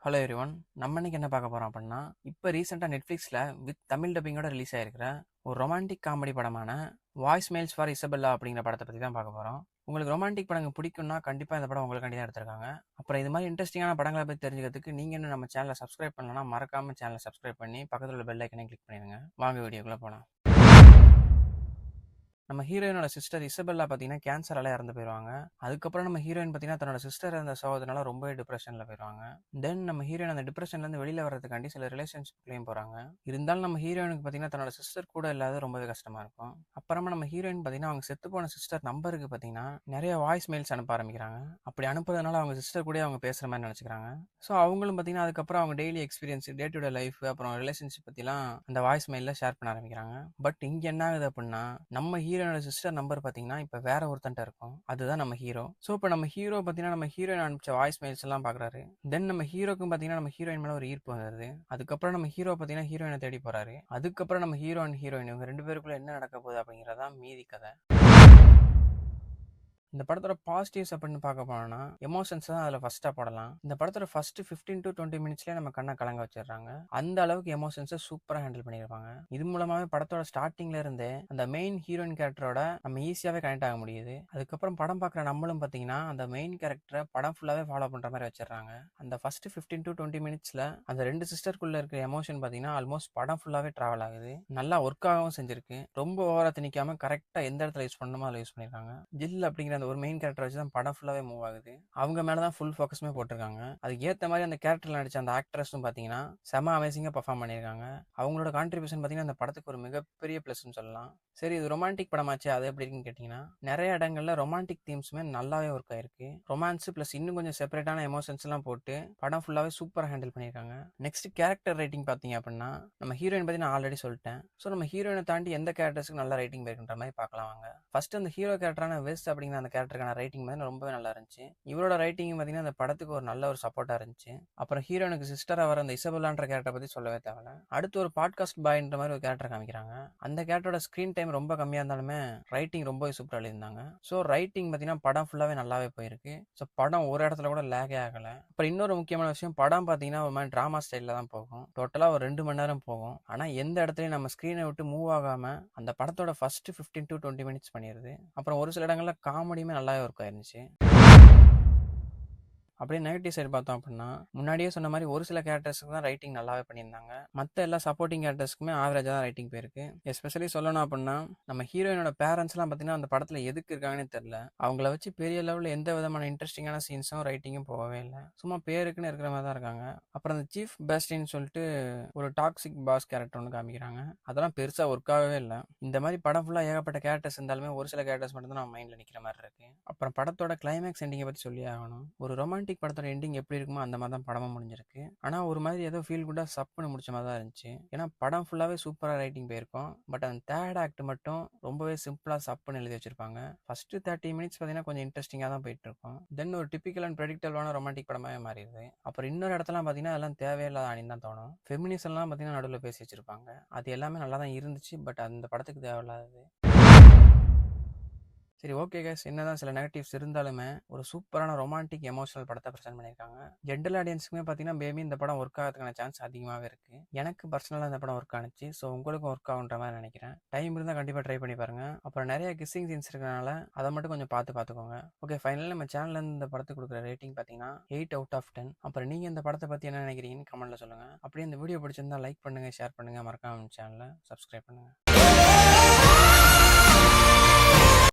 Hello everyone. நம்ம இன்னைக்கு என்ன பார்க்க போறோம் அப்படின்னா, இப்போ ரீசெண்டாக நெட்ஃப்ளிக்ஸில் வித் தமிழ் டப்பிங்கோட ரிலீஸ் ஆயிருக்கிற ஒரு ரொமான்டிக் காமெடி படமான வாய்ஸ் மெயில்ஸ் ஃபார் இசபெல்லா அப்படிங்கிற படத்தை பற்றி தான் பார்க்க போகிறோம். உங்களுக்கு ரொமான்டிக் படங்கள் பிடிக்கும்னா கண்டிப்பாக இந்த படம் உங்களுக்காண்டி தான் எடுத்திருக்காங்க. அப்புறம் இது மாதிரி இன்ட்ரெஸ்டிங்கான படங்களை பற்றி தெரிஞ்சுக்கிறதுக்கு நீங்கள் இன்னும் நம்ம சேனலை சப்ஸ்கிரைப் பண்ணலன்னா மறக்காம சேனலை சப்ஸ்கிரைப் பண்ணி பக்கத்தில் உள்ள பெல் ஐக்கனையும் கிளிக் பண்ணிடுங்க. வாங்க வீடியோக்குள்ளே போகலாம். நம்ம ஹீரோயினோட சிஸ்டர் இசபெல்லா பார்த்தீங்கன்னா கேன்சரால இறந்து போயிடுவாங்க. அதுக்கப்புறம் நம்ம ஹீரோயின் பார்த்தீங்கன்னா தன்னோட சிஸ்டர் இருந்த சோகத்தினால ரொம்பவே டிப்ரெஷனில் போயிடுவாங்க. தென் நம்ம ஹீரோயின் அந்த டிப்ரெஷன்லேருந்து வெளியில் வர்றதுக்காண்டி சில ரிலேஷன்ஷிப்லையும் போகிறாங்க. இருந்தாலும் நம்ம ஹீரோயினுக்கு பார்த்தீங்கன்னா தன்னோட சிஸ்டர் கூட இல்லாத ரொம்பவே கஷ்டமாக இருக்கும். அப்புறமா நம்ம ஹீரோயின் பார்த்தீங்கன்னா அவங்க செத்து போன சிஸ்டர் நம்பருக்கு பார்த்தீங்கன்னா நிறைய வாய்ஸ் மெயில்ஸ் அனுப்ப ஆரம்பிக்கிறாங்க. அப்படி அனுப்புறதுனால அவங்க சிஸ்டர் கூட அவங்க பேசுகிற மாதிரி நினச்சிக்கிறாங்க. ஸோ அவங்களும் பார்த்தீங்கன்னா அதுக்கப்புறம் அவங்க daily experience, day to day life, அப்புறம் ரிலேஷன்ஷிப் பற்றிலாம் அந்த வாய்ஸ் மெயிலில் ஷேர் பண்ண ஆரம்பிக்கிறாங்க. பட் இங்கே என்ன ஆகுது அப்படின்னா, நம்ம ஹீரோனோட சிஸ்டர் நம்பர் பார்த்தீங்கன்னா இப்போ வேற ஒருத்தன்ட்ட இருக்கும். அதுதான் நம்ம ஹீரோ. ஸோ இப்போ நம்ம ஹீரோ பார்த்தீங்கன்னா நம்ம ஹீரோயின் அனுப்பிச்ச வாய்ஸ் மெயில்ஸ் எல்லாம் பார்க்குறாரு. தென் நம்ம ஹீரோக்கும் பார்த்தீங்கன்னா நம்ம ஹீரோயின் மேலே ஒரு ஈர்ப்பு வந்துடுது. அதுக்கப்புறம் நம்ம ஹீரோ பார்த்தீங்கன்னா ஹீரோயினை தேடி போறாரு. அதுக்கப்புறம் நம்ம ஹீரோ அண்ட் ஹீரோயின் இவங்க ரெண்டு பேருக்குள்ள என்ன நடக்க போகுது அப்படிங்கிறதான் மீதி கதை. இந்த படத்தோட பாசிட்டிவ்ஸ் அப்படின்னு பார்க்க போனோம்னா எமோஷன்ஸ் தான் அதில் ஃபர்ஸ்ட்டாக போடலாம். இந்த படத்தோட ஃபர்ஸ்ட் 15 to 20 மினிட்ஸ்லேயே நம்ம கண்ணை கலங்க வச்சிடுறாங்க. அந்த அளவுக்கு எமோஷன்ஸை சூப்பராக ஹேண்டில் பண்ணியிருப்பாங்க. இது மூலமாகவே படத்தோட ஸ்டார்டிங்ல இருந்தே அந்த மெயின் ஹீரோயின் கேரக்டரோட நம்ம ஈஸியாகவே கனெக்ட் ஆக முடியுது. அதுக்கப்புறம் படம் பார்க்குற நம்மளும் பார்த்தீங்கன்னா அந்த மெயின் கேரக்டரை படம் ஃபுல்லாகவே ஃபாலோ பண்ணுற மாதிரி வச்சிடறாங்க. அந்த ஃபர்ஸ்ட் 15 to 20 மினிட்ஸில் அந்த ரெண்டு சிஸ்டருக்குள்ள இருக்கிற எமோஷன் பார்த்தீங்கன்னா ஆல்மோஸ்ட் படம் ஃபுல்லாகவே ட்ராவல் ஆகுது. நல்லா ஒர்க் ஆகவும் செஞ்சிருக்கு. ரொம்ப ஓவரா திணிக்காம கரெக்டாக எந்த இடத்துல யூஸ் பண்ணணுமோ அதில் யூஸ் பண்ணியிருக்காங்க. ஜில் அப்படிங்கிற அந்த ஒரு மெயின் கேரக்டர் வச்சு தான் படம் ஃபுல்லாவே மூவ் ஆகுது. அவங்க மேல தான் ஃபுல் ஃபோக்கஸுமே போட்டிருக்காங்க. அதுக்கு ஏற்ற மாதிரி அந்த கேரக்டர்ல நடிச்ச அந்த ஆக்ட்ரஸும் பார்த்தீங்கன்னா செம அமேசிங்காக பர்ஃபார்ம் பண்ணியிருக்காங்க. அவங்களோட கான்ட்ரிபியூஷன் பார்த்தீங்கன்னா அந்த படத்துக்கு ஒரு மிகப்பெரிய ப்ளஸ்ன்னு சொல்லலாம். சரி, இது ரொமான்டிக் படமாச்சு, அது எப்படி இருக்குன்னு கேட்டிங்கன்னா நிறைய இடங்கள்ல ரொமான்டிக் தீம்ஸுமே நல்லாவே ஒர்க் ஆயிருக்கு. ரொமான்ஸ் ப்ளஸ் இன்னும் கொஞ்சம் செப்பரேட்டான எமோஷன்ஸ் எல்லாம் போட்டு படம் ஃபுல்லாவே சூப்பராக ஹேண்டில் பண்ணியிருக்காங்க. நெக்ஸ்ட் கேரக்டர் ரைட்டிங் பார்த்தீங்க அப்படின்னா நம்ம ஹீரோயின் பற்றி நான் ஆல்ரெடி சொல்லிட்டேன். ஸோ நம்ம ஹீரோயினை தாண்டி எந்த கேரக்டர்ஸ்க்கு நல்ல ரைட்டிங் போயிருக்குன்ற மாதிரி பார்க்கலாம் வாங்க. ஃபர்ஸ்ட் அந்த ஹீரோ கேரக்டரான வெஸ் அப்படிங்கிற அந்த கேரக்டருக்கான ரைட்டிங் வந்து ரொம்பவே நல்லா இருந்துச்சு. இவரோட ரைட்டிங் பார்த்தீங்கன்னா அந்த படத்துக்கு ஒரு நல்ல ஒரு சப்போர்ட்டா இருந்துச்சு. அப்புறம் ஹீரோனுக்கு சிஸ்டரா வர அந்த இசபெல்லான்ற கேரக்டர் பத்தி சொல்லவே தேவையில்ல. அடுத்து ஒரு பாட்காஸ்ட் பாய்ன்ற மாதிரி ஒரு கேரக்டர் காமிக்கிறாங்க. அந்த கேரக்டரோட ஸ்கிரீன் டைம் ரொம்ப கம்மியா இருந்தாலுமே ரைட்டிங் ரொம்பவே சூப்பரா எழுதியிருந்தாங்க. ஸோ ரைட்டிங் பார்த்தீங்கன்னா படம் ஃபுல்லாவே நல்லாவே போயிருக்கு. ஸோ படம் ஒரு இடத்துல கூட லேகே ஆகல. அப்புறம் இன்னொரு முக்கியமான விஷயம், படம் பார்த்தீங்கன்னா ஒரு மாதிரி டிராமா ஸ்டைலில் தான் போகும். டோட்டலா ஒரு 2 மணி நேரம் போகும். ஆனா எந்த இடத்துலையும் நம்ம ஸ்கிரீனை விட்டு மூவ் ஆகாம அந்த படத்தோட ஃபர்ஸ்ட் 15 to 20 மினிட்ஸ் பண்ணிடுது. அப்புறம் ஒரு சில இடங்கள்ல காமெடியுமே நல்லாவே ஒர்க் ஆயிருந்துச்சு. அப்படியே நெகட்டிவ் சைடு பார்த்தோம் அப்படின்னா முன்னாடியே சொன்ன மாதிரி ஒரு சில கேரக்டர்ஸ்க்கு தான் ரைட்டிங் நல்லாவே பண்ணியிருந்தாங்க. மற்ற எல்லா சப்போர்ட்டிங் கேரக்டர்ஸ்க்குமே ஆவரேஜாக தான் ரைட்டிங் போயிருக்கு. எஸ்பெஷலி சொல்லணும் அப்படின்னா நம்ம ஹீரோயினோட பேரண்ட்ஸ்லாம் பார்த்தீங்கன்னா அந்த படத்தில் எதுக்கு இருக்காங்கன்னே தெரியல. அவங்கள வச்சு பெரிய லெவலில் எந்த விதமான இன்ட்ரெஸ்டிங்கான சீன்ஸும் ரைட்டிங்கும் போகவே இல்லை. சும்மா பேருக்குன்னு இருக்கிற மாதிரி தான் இருக்காங்க. அப்புறம் அந்த சீஃப் பெஸ்டின்னு சொல்லிட்டு ஒரு டாக்ஸிக் பாஸ் கேரக்டர் ஒன்று காமிக்கிறாங்க. அதெல்லாம் பெருசாக ஒர்க் ஆகவே இல்லை. இந்த மாதிரி படம் ஃபுல்லாக ஏகப்பட்ட கேரக்டர்ஸ் இருந்தாலுமே ஒரு சில கேரக்டர்ஸ் மட்டும் தான் நம்ம மைண்டில் நிற்கிற மாதிரி இருக்கு. அப்புறம் படத்தோட கிளைமேக்ஸ் எண்டிங்கை பற்றி சொல்லி ஆகணும். ஒரு ரொமான்டிக் படத்தோட எண்டிங் எப்படி இருக்குமோ அந்த மாதிரி தான் படமும் முடிஞ்சிருக்கு. ஆனால் ஒரு மாதிரி ஏதோ ஃபீல் குட்டா சப்புன்னு முடிச்ச மாதிரி தான் இருந்துச்சு. ஏன்னா படம் ஃபுல்லாகவே சூப்பராக ரைட்டிங் போயிருக்கும். பட் அந்த தேர்ட் ஆக்ட் மட்டும் ரொம்பவே சிம்பிளாக சப்புன்னு எழுதி வச்சிருப்பாங்க. ஃபர்ஸ்ட் 30 மினிட்ஸ் பார்த்தீங்கன்னா கொஞ்சம் இன்ட்ரெஸ்டிங்காக தான் போயிட்டு இருக்கும். தென் ஒரு டிபிக்கல் அண்ட் ப்ரெடிக்டபிளான ரொமான்டிக் படமாவே மாறிடுது. அப்புறம் இன்னொரு இடத்துல பார்த்தீங்கன்னா அதெல்லாம் தேவையில்லாத அணின்னு தான் தோணும். ஃபெமினிசம்லாம் பார்த்தீங்கன்னா நடுவில் பேசி வச்சிருப்பாங்க. அது எல்லாமே நல்லா தான் இருந்துச்சு. பட் அந்த படத்துக்கு தேவையில்லாதது. சரி, ஓகே கைஸ், என்னதான் சில நெகட்டிவ்ஸ் இருந்தாலுமே ஒரு சூப்பரான ரொமான்டிக் எமோஷனல் படத்தை ப்ரெசென்ட் பண்ணியிருக்காங்க. ஜென்ரல் ஆடியன்ஸுக்குமே பார்த்தீங்கன்னா பேபி இந்த படம் ஒர்க் ஆகிறதுக்கான சான்ஸ் அதிகமாகவே இருக்கு. எனக்கு பர்சனலாக இந்த படம் ஒர்க் ஆனிச்சு. ஸோ உங்களுக்கும் ஒர்க் ஆகுன்ற மாதிரி நினைக்கிறேன். டைம் இருந்தால் கண்டிப்பாக ட்ரை பண்ணி பாருங்க. அப்புறம் நிறைய கிஸ்ஸிங் சீன்ஸ் இருக்கனால அதை மட்டும் கொஞ்சம் பார்த்துக்கோங்க. ஓகே, ஃபைனலாக நம்ம சேனல்ல இந்த படத்துக்கு கொடுக்குற ரேட்டிங் பார்த்தீங்கன்னா 8 out of 10. அப்புறம் நீங்கள் இந்த படத்தை பற்றி என்ன நினைக்கிறீங்கன்னு கமெண்ட்ல சொல்லுங்க. அப்படியே இந்த வீடியோ பிடிச்சிருந்தா லைக் பண்ணுங்க, ஷேர் பண்ணுங்க, மறக்காம சேனலை சப்ஸ்கிரைப் பண்ணுங்க.